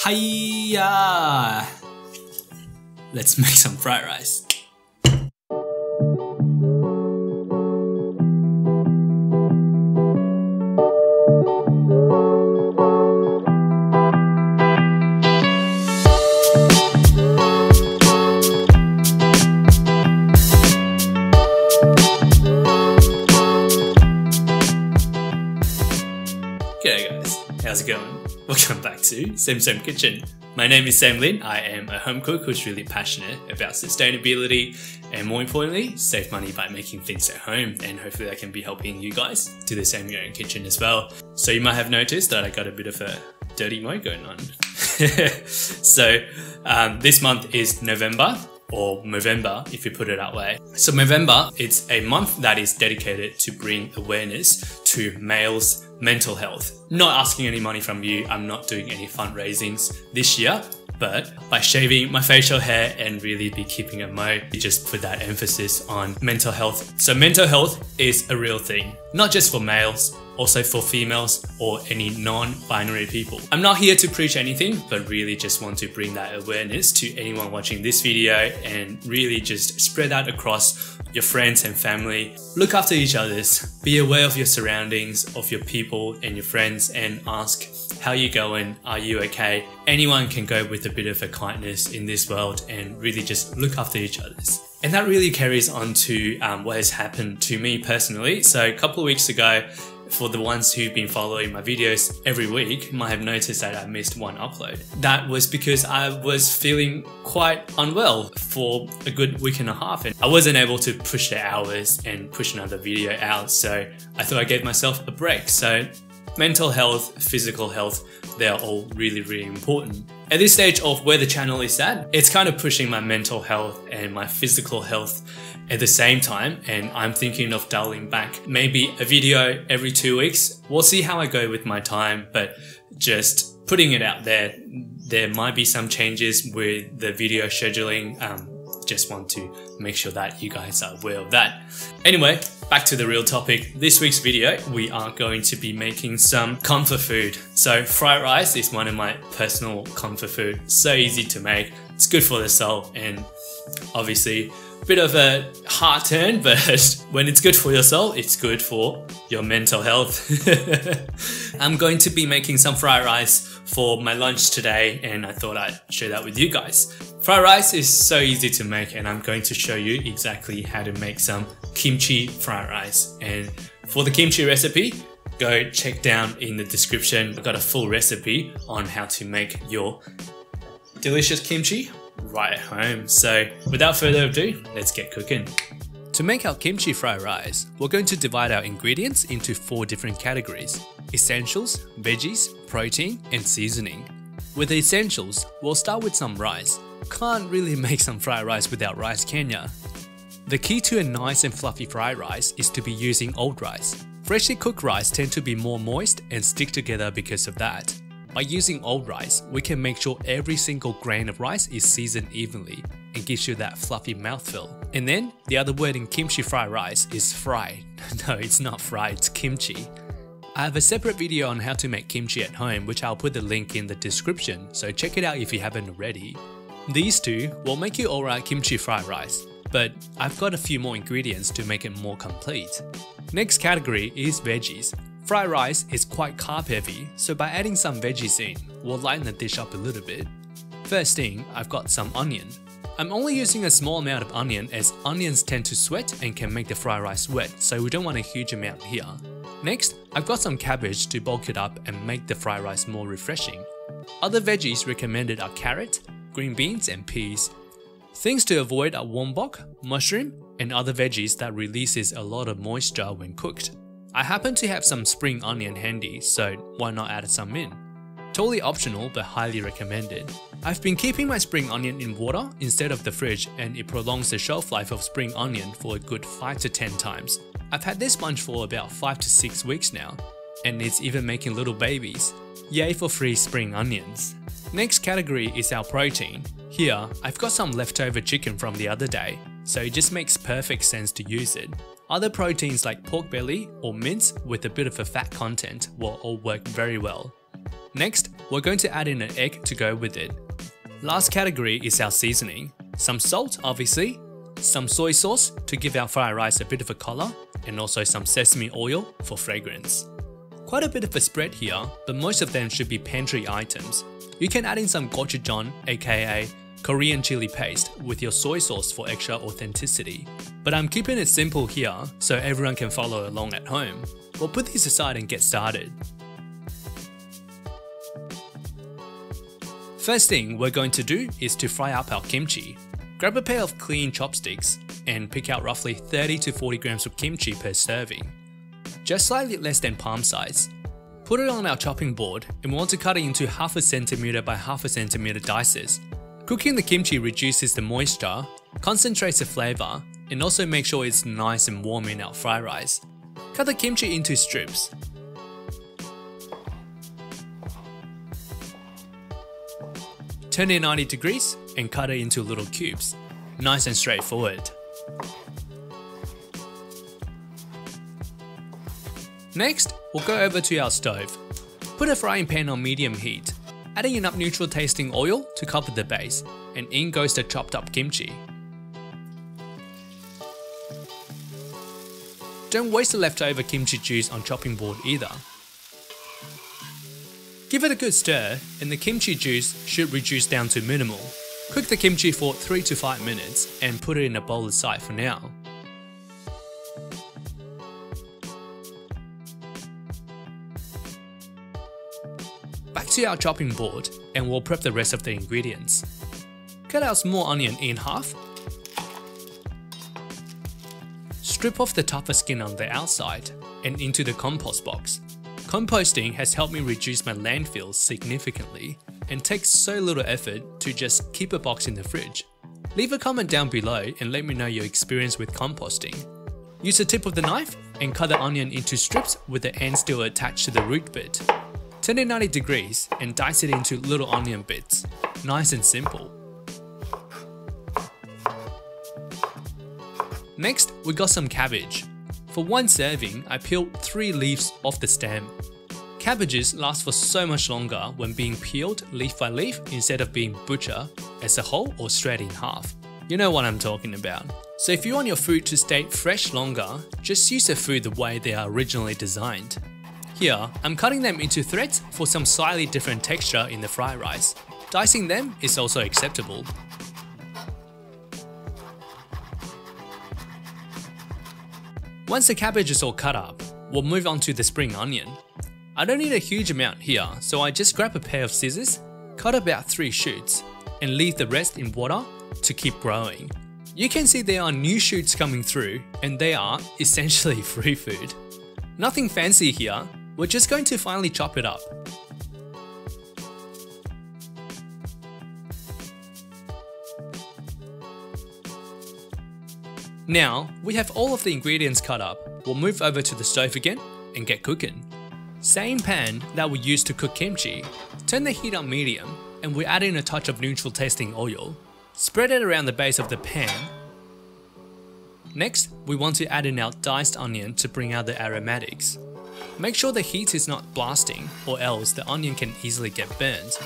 Hiya! Let's make some fried rice. G'day guys, how's it going? Welcome back to Sam Kitchen. My name is Sam Lin. I am a home cook who's really passionate about sustainability and, more importantly, save money by making things at home, and hopefully I can be helping you guys do the same in your own kitchen as well. So you might have noticed that I got a bit of a dirty mode going on. So this month is November, or Movember if you put it that way. So Movember, it's a month that is dedicated to bring awareness to males' mental health. Not asking any money from you, I'm not doing any fundraisings this year, but by shaving my facial hair and really be keeping a mo, you just put that emphasis on mental health. So mental health is a real thing, not just for males, also for females or any non-binary people. I'm not here to preach anything, but really just want to bring that awareness to anyone watching this video and really just spread that across your friends and family. Look after each other's. Be aware of your surroundings, of your people and your friends, and ask, how you going? Are you okay? Anyone can go with a bit of a kindness in this world and really just look after each other's. And that really carries on to what has happened to me personally. So a couple of weeks ago, for the ones who've been following my videos every week, might have noticed that I missed one upload. That was because I was feeling quite unwell for a good week and a half, and I wasn't able to push the hours and push another video out, so I thought I gave myself a break. So mental health, physical health, they're all really important. At this stage of where the channel is at, it's kind of pushing my mental health and my physical health at the same time, and I'm thinking of dialing back maybe a video every 2 weeks. We'll see how I go with my time, but just putting it out there, there might be some changes with the video scheduling. Just want to make sure that you guys are aware of that. Anyway, back to the real topic. This week's video, we are going to be making some comfort food. So fried rice is one of my personal comfort food. So easy to make, it's good for the soul, and obviously bit of a hard turn, but when it's good for your soul, it's good for your mental health. I'm going to be making some fried rice for my lunch today, and I thought I'd share that with you guys. Fried rice is so easy to make, and I'm going to show you exactly how to make some kimchi fried rice. And for the kimchi recipe, go check down in the description. I've got a full recipe on how to make your delicious kimchi right at home. So without further ado, let's get cooking. To make our kimchi fried rice, we're going to divide our ingredients into 4 different categories: essentials, veggies, protein, and seasoning. With the essentials, we'll start with some rice. Can't really make some fried rice without rice, can ya? The key to a nice and fluffy fried rice is to be using old rice. Freshly cooked rice tend to be more moist and stick together because of that. By using old rice, we can make sure every single grain of rice is seasoned evenly and gives you that fluffy mouthfeel. And then, the other word in kimchi fried rice is fried. No, it's not fried, it's kimchi. I have a separate video on how to make kimchi at home, which I'll put the link in the description, so check it out if you haven't already. These two will make you alright kimchi fried rice, but I've got a few more ingredients to make it more complete. Next category is veggies. Fried rice is quite carb heavy, so by adding some veggies in, we'll lighten the dish up a little bit. First thing, I've got some onion. I'm only using a small amount of onion as onions tend to sweat and can make the fried rice wet, so we don't want a huge amount here. Next, I've got some cabbage to bulk it up and make the fried rice more refreshing. Other veggies recommended are carrot, green beans and peas. Things to avoid are wombok, mushroom, and other veggies that releases a lot of moisture when cooked. I happen to have some spring onion handy, so why not add some in? Totally optional, but highly recommended. I've been keeping my spring onion in water instead of the fridge, and it prolongs the shelf life of spring onion for a good 5 to 10 times. I've had this bunch for about 5 to 6 weeks now, and it's even making little babies. Yay for free spring onions. Next category is our protein. Here, I've got some leftover chicken from the other day, so it just makes perfect sense to use it. Other proteins like pork belly or mince with a bit of a fat content will all work very well. Next, we're going to add in an egg to go with it. Last category is our seasoning. Some salt, obviously, some soy sauce to give our fried rice a bit of a color, and also some sesame oil for fragrance. Quite a bit of a spread here, but most of them should be pantry items. You can add in some gochujang, aka Korean chili paste, with your soy sauce for extra authenticity. But I'm keeping it simple here so everyone can follow along at home. We'll put these aside and get started. First thing we're going to do is to fry up our kimchi. Grab a pair of clean chopsticks and pick out roughly 30 to 40 grams of kimchi per serving. Just slightly less than palm size. Put it on our chopping board and we want to cut it into 1/2 cm by 1/2 cm dices. Cooking the kimchi reduces the moisture, concentrates the flavor, and also makes sure it's nice and warm in our fried rice. Cut the kimchi into strips. Turn it 90 degrees and cut it into little cubes. Nice and straightforward. Next, we'll go over to our stove. Put a frying pan on medium heat. Adding enough neutral tasting oil to cover the base, and in goes the chopped up kimchi. Don't waste the leftover kimchi juice on chopping board either. Give it a good stir and the kimchi juice should reduce down to minimal. Cook the kimchi for 3 to 5 minutes and put it in a bowl aside for now. Back to our chopping board and we'll prep the rest of the ingredients. Cut our small onion in half. Strip off the tougher skin on the outside and into the compost box. Composting has helped me reduce my landfill significantly and takes so little effort to just keep a box in the fridge. Leave a comment down below and let me know your experience with composting. Use the tip of the knife and cut the onion into strips with the end still attached to the root bit. Turn it 90 degrees and dice it into little onion bits. Nice and simple. Next, we got some cabbage. For one serving, I peeled 3 leaves off the stem. Cabbages last for so much longer when being peeled leaf by leaf instead of being butchered as a whole or straight in half. You know what I'm talking about. So if you want your food to stay fresh longer, just use the food the way they are originally designed. Here, I'm cutting them into threads for some slightly different texture in the fried rice. Dicing them is also acceptable. Once the cabbage is all cut up, we'll move on to the spring onion. I don't need a huge amount here, so I just grab a pair of scissors, cut about 3 shoots, and leave the rest in water to keep growing. You can see there are new shoots coming through, and they are essentially free food. Nothing fancy here, we're just going to finely chop it up. Now, we have all of the ingredients cut up, we'll move over to the stove again and get cooking. Same pan that we used to cook kimchi, turn the heat on medium and we add in a touch of neutral tasting oil. Spread it around the base of the pan. Next, we want to add in our diced onion to bring out the aromatics. Make sure the heat is not blasting or else the onion can easily get burned.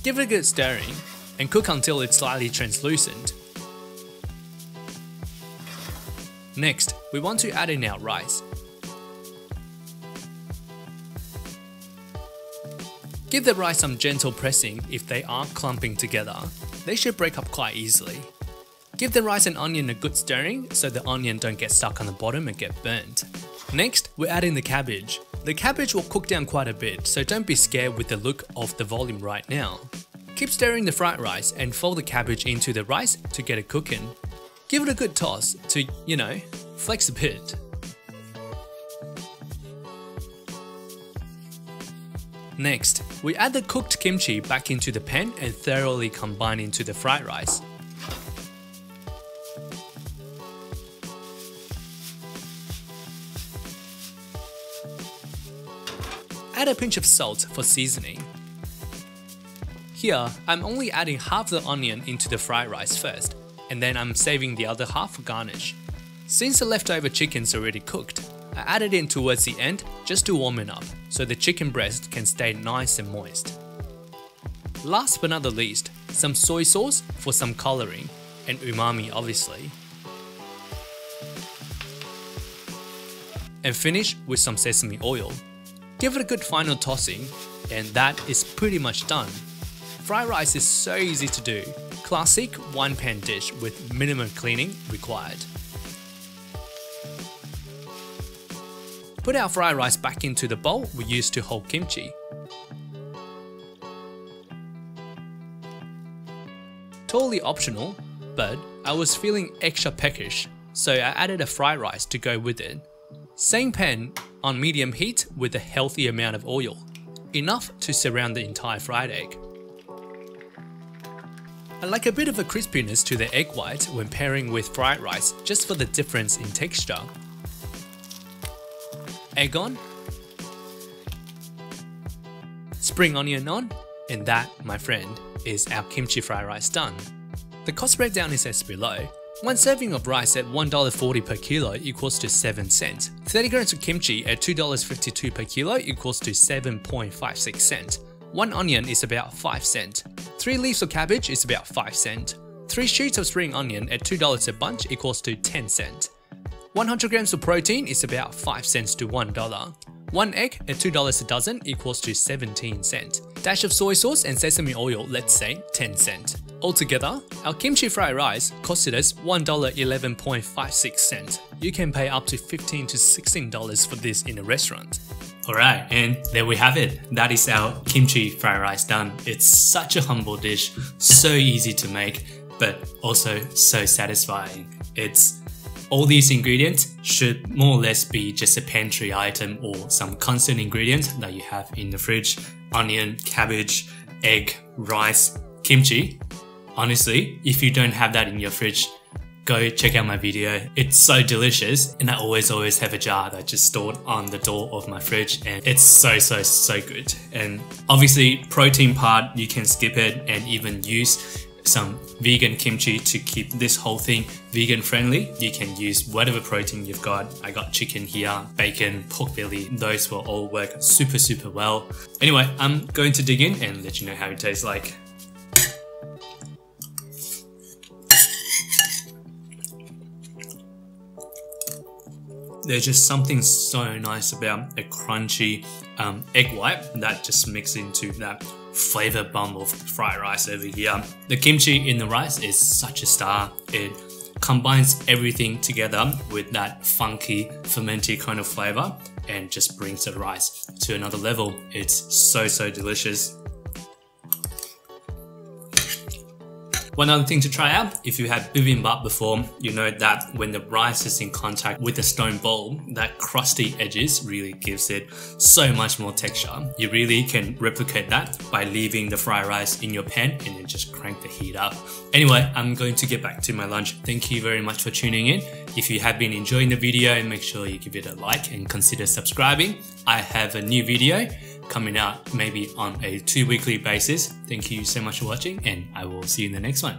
Give it a good stirring and cook until it's slightly translucent. Next, we want to add in our rice. Give the rice some gentle pressing if they are clumping together. They should break up quite easily. Give the rice and onion a good stirring so the onion don't get stuck on the bottom and get burnt. Next, we add in the cabbage. The cabbage will cook down quite a bit, so don't be scared with the look of the volume right now. Keep stirring the fried rice and fold the cabbage into the rice to get it cooking. Give it a good toss to, flex a bit. Next, we add the cooked kimchi back into the pan and thoroughly combine into the fried rice. Add a pinch of salt for seasoning. Here, I'm only adding half the onion into the fried rice first, and then I'm saving the other half for garnish. Since the leftover chicken's already cooked, I added in towards the end just to warm it up so the chicken breast can stay nice and moist. Last but not the least, some soy sauce for some coloring and umami obviously. And finish with some sesame oil. Give it a good final tossing and that is pretty much done. Fried rice is so easy to do. Classic one pan dish with minimum cleaning required. Put our fried rice back into the bowl we used to hold kimchi. Totally optional, but I was feeling extra peckish, so I added a fried rice to go with it. Same pan on medium heat with a healthy amount of oil, enough to surround the entire fried egg. I like a bit of a crispiness to the egg white when pairing with fried rice just for the difference in texture. Egg on, spring onion on, and that, my friend, is our kimchi fried rice done. The cost breakdown is as below. One serving of rice at $1.40 per kilo equals to 7 cents. 30 grams of kimchi at $2.52 per kilo equals to 7.56 cents. 1 onion is about 5 cents. 3 leaves of cabbage is about 5 cents. 3 shoots of spring onion at $2 a bunch equals to 10 cents. 100 grams of protein is about 5 cents to $1. 1 egg at $2 a dozen equals to 17 cents. Dash of soy sauce and sesame oil, let's say 10 cents. Altogether, our kimchi fried rice costed us $1.11.56 cents. You can pay up to $15 to $16 for this in a restaurant. Alright, and there we have it. That is our kimchi fried rice done. It's such a humble dish, so easy to make, but also so satisfying. All these ingredients should more or less be just a pantry item or some constant ingredient that you have in the fridge. Onion, cabbage, egg, rice, kimchi. Honestly, if you don't have that in your fridge, go check out my video. It's so delicious and I always have a jar that just stored on the door of my fridge and it's so good. And obviously protein part, you can skip it and even use some vegan kimchi to keep this whole thing vegan friendly. You can use whatever protein you've got. I got chicken here, bacon, pork belly. Those will all work super well. Anyway, I'm going to dig in and let you know how it tastes like. There's just something so nice about a crunchy egg white that just mixes into that flavor bomb of fried rice over here. The kimchi in the rice is such a star. It combines everything together with that funky, fermented kind of flavor and just brings the rice to another level. It's so delicious. One other thing to try out, if you had bibimbap before, you know that when the rice is in contact with the stone bowl, that crusty edges really gives it so much more texture. You really can replicate that by leaving the fried rice in your pan and then just crank the heat up. Anyway, I'm going to get back to my lunch. Thank you very much for tuning in. If you have been enjoying the video, make sure you give it a like and consider subscribing. I have a new video coming out maybe on a 2-weekly basis. Thank you so much for watching and I will see you in the next one.